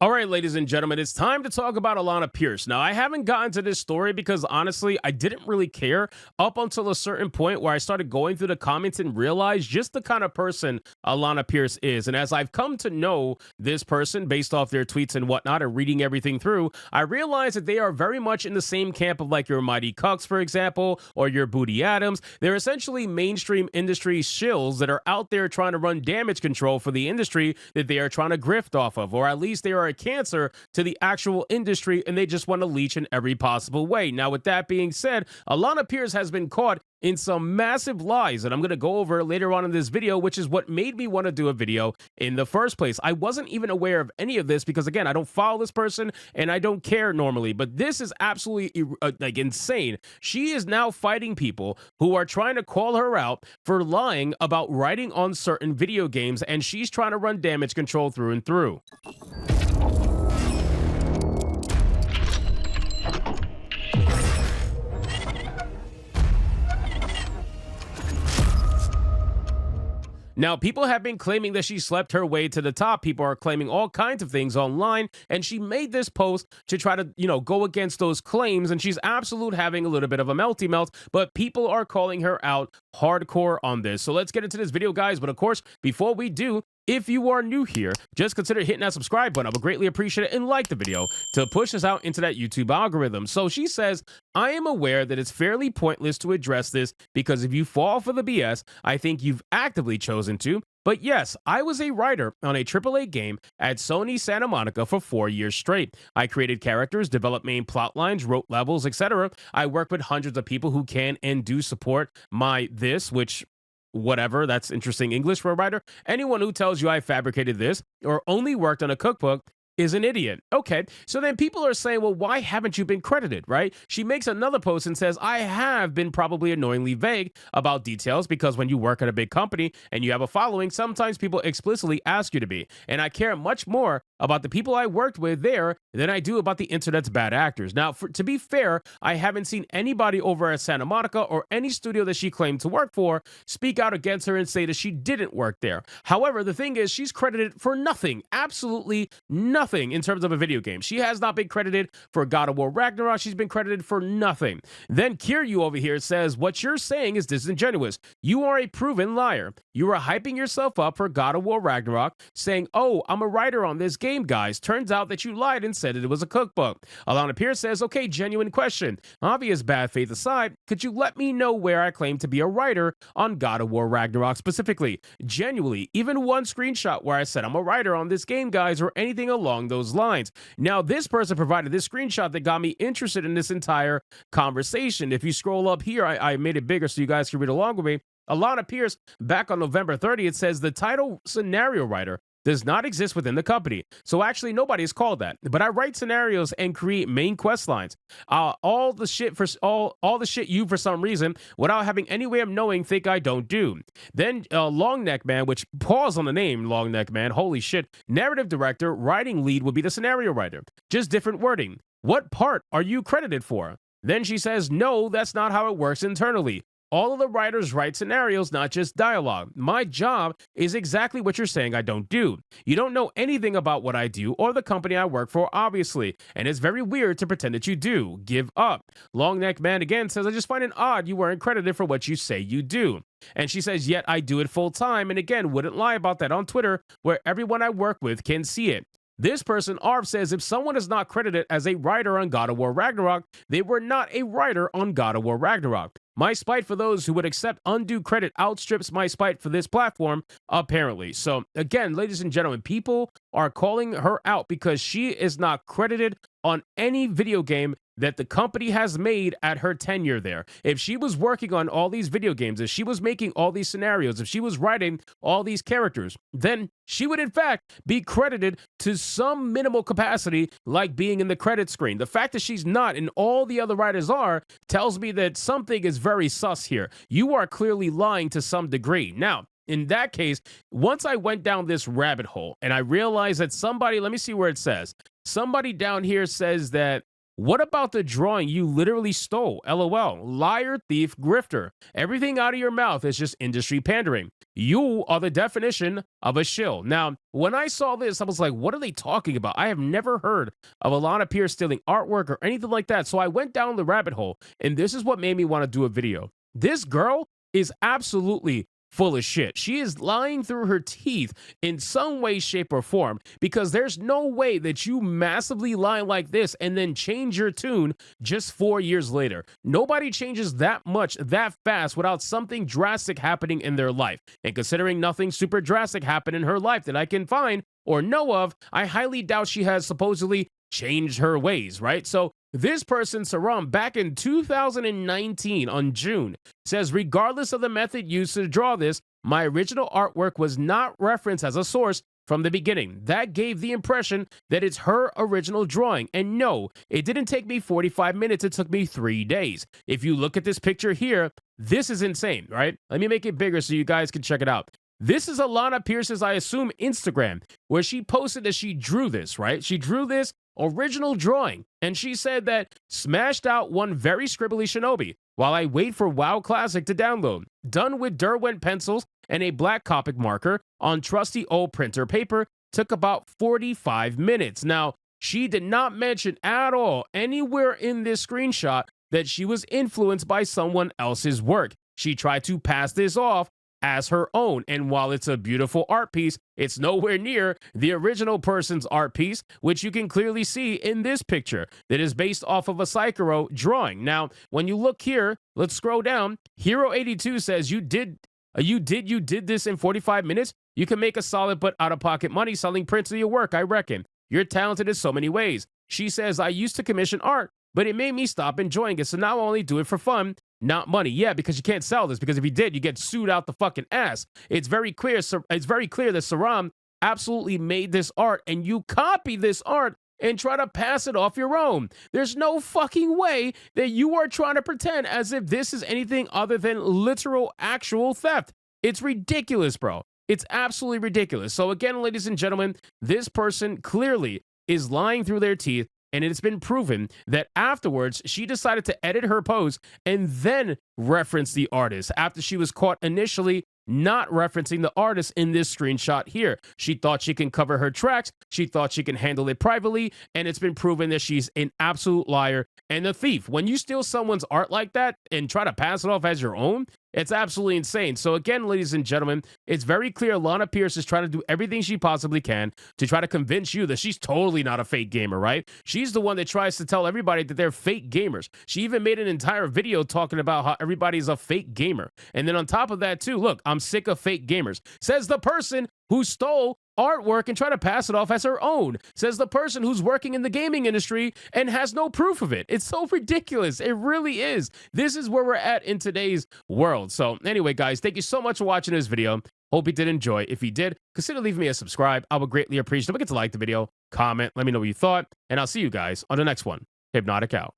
All right, ladies and gentlemen, it's time to talk about Alanah Pearce. Now, I haven't gotten to this story because honestly, I didn't really care up until a certain point where I started going through the comments and realized just the kind of person Alanah Pearce is. And as I've come to know this person based off their tweets and whatnot and reading everything through, I realize that they are very much in the same camp of like your Mighty Cucks, for example, or your Booty Adams. They're essentially mainstream industry shills that are out there trying to run damage control for the industry that they are trying to grift off of, or at least they are a cancer to the actual industry and they just want to leech in every possible way. Now, with that being said, Alanah Pearce has been caught in some massive lies that I'm going to go over later on in this video, which is what made me want to do a video in the first place. I wasn't even aware of any of this because, again, I don't follow this person and I don't care normally, but this is absolutely like insane. She is now fighting people who are trying to call her out for lying about writing on certain video games, and she's trying to run damage control through and through. Now, people have been claiming that she slept her way to the top. People are claiming all kinds of things online, and she made this post to try to, go against those claims, and she's absolute having a little bit of a melty melt, but people are calling her out hardcore on this. So let's get into this video, guys. But of course, before we do, if you are new here, just consider hitting that subscribe button. I would greatly appreciate it, and like the video to push us out into that YouTube algorithm. So she says, I am aware that it's fairly pointless to address this because if you fall for the BS, I think you've actively chosen to. But yes, I was a writer on a AAA game at Sony Santa Monica for 4 years straight. I created characters, developed main plot lines, wrote levels, etc. I work with hundreds of people who can and do support which whatever, that's interesting English for a writer. Anyone who tells you I fabricated this or only worked on a cookbook is an idiot. Okay, so then people are saying, well, why haven't you been credited, right? She makes another post and says, I have been probably annoyingly vague about details because when you work at a big company and you have a following, sometimes people explicitly ask you to be. And I care much more about the people I worked with there than I do about the internet's bad actors. Now, to be fair, I haven't seen anybody over at Santa Monica or any studio that she claimed to work for speak out against her and say that she didn't work there. However, the thing is, she's credited for nothing, absolutely nothing in terms of a video game. She has not been credited for God of War Ragnarok. She's been credited for nothing. Then Kiryu over here says, what you're saying is disingenuous. You are a proven liar. You are hyping yourself up for God of War Ragnarok, saying, oh, I'm a writer on this game, guys. Turns out that you lied and said that it was a cookbook. Alanah Pearce says, okay, genuine question. Obvious bad faith aside, could you let me know where I claim to be a writer on God of War Ragnarok specifically? Genuinely, even one screenshot where I said I'm a writer on this game, guys, or anything along those lines. Now, this person provided this screenshot that got me interested in this entire conversation. If you scroll up here, I made it bigger so you guys can read along with me. Alanah Pearce, back on November 30th, says the title scenario writer does not exist within the company. So actually, nobody is called that. But I write scenarios and create main quest lines. All the shit you, for some reason, without having any way of knowing, think I don't do. Then Long Neck Man, which pause on the name Long Neck Man, holy shit. Narrative director, writing lead would be the scenario writer. Just different wording. What part are you credited for? Then she says, no, that's not how it works internally. All of the writers write scenarios, not just dialogue. My job is exactly what you're saying I don't do. You don't know anything about what I do or the company I work for, obviously, and it's very weird to pretend that you do. Give up. Long Neck Man again says, I just find it odd you weren't credited for what you say you do. And she says, yet I do it full time, and again, wouldn't lie about that on Twitter, where everyone I work with can see it. This person, Arv, says if someone is not credited as a writer on God of War Ragnarok, they were not a writer on God of War Ragnarok. My spite for those who would accept undue credit outstrips my spite for this platform, apparently. So, again, ladies and gentlemen, people are calling her out because she is not credited on any video game that the company has made at her tenure there. If she was working on all these video games, if she was making all these scenarios, if she was writing all these characters, then she would in fact be credited to some minimal capacity, like being in the credit screen. The fact that she's not and all the other writers are tells me that something is very sus here. You are clearly lying to some degree. Now, in that case, once I went down this rabbit hole and I realized that somebody, let me see where it says. Somebody down here says that What about the drawing you literally stole? LOL. Liar, thief, grifter. Everything out of your mouth is just industry pandering. You are the definition of a shill. Now, when I saw this, I was like, what are they talking about? I have never heard of Alanah Pearce stealing artwork or anything like that. So I went down the rabbit hole, and this is what made me want to do a video. This girl is absolutely full of shit. She is lying through her teeth in some way, shape, or form, because there's no way that you massively lie like this and then change your tune just 4 years later. Nobody changes that much that fast without something drastic happening in their life. And considering nothing super drastic happened in her life that I can find or know of, I highly doubt she has supposedly changed her ways, right? So this person, Saram, back in 2019 on June, says, regardless of the method used to draw this, my original artwork was not referenced as a source from the beginning. That gave the impression that it's her original drawing. And no, it didn't take me 45 minutes. It took me 3 days. If you look at this picture here, this is insane, right? Let me make it bigger so you guys can check it out. This is Alanah Pearce's, I assume, Instagram, where she posted that she drew this, right? She drew this original drawing, and she said that smashed out one very scribbly shinobi while I wait for WoW Classic to download. Done with Derwent pencils and a black Copic marker on trusty old printer paper. Took about 45 minutes. Now, she did not mention at all anywhere in this screenshot that she was influenced by someone else's work. She tried to pass this off as her own. And while it's a beautiful art piece, it's nowhere near the original person's art piece, which you can clearly see in this picture that is based off of a Psychero drawing. Now, when you look here, let's scroll down. Hero82 says, you did this in 45 minutes? You can make a solid but out-of-pocket money selling prints of your work, I reckon. You're talented in so many ways. She says, I used to commission art, but it made me stop enjoying it, so now I only do it for fun, not money. Yeah, because you can't sell this, because if you did, you get sued out the fucking ass. It's very clear that Saram absolutely made this art, and you copy this art and try to pass it off your own. There's no fucking way that you are trying to pretend as if this is anything other than literal, actual theft. It's ridiculous, bro. It's absolutely ridiculous. So again, ladies and gentlemen, this person clearly is lying through their teeth. And it's been proven that afterwards, she decided to edit her post and then reference the artist after she was caught initially not referencing the artist in this screenshot here. She thought she can cover her tracks. She thought she can handle it privately. And it's been proven that she's an absolute liar and a thief. When you steal someone's art like that and try to pass it off as your own, it's absolutely insane. So again, ladies and gentlemen, it's very clear Alanah Pearce is trying to do everything she possibly can to try to convince you that she's totally not a fake gamer, right? She's the one that tries to tell everybody that they're fake gamers. She even made an entire video talking about how everybody's a fake gamer. And then on top of that too, look, I'm sick of fake gamers. Says the person who stole artwork and try to pass it off as her own. Says the person who's working in the gaming industry and has no proof of it. It's so ridiculous. It really is. This is where we're at in today's world. So anyway, guys, thank you so much for watching this video. Hope you did enjoy. If you did, consider leaving me a subscribe. I would greatly appreciate it. Don't forget to like the video, comment, let me know what you thought, and I'll see you guys on the next one. Hypnotic out.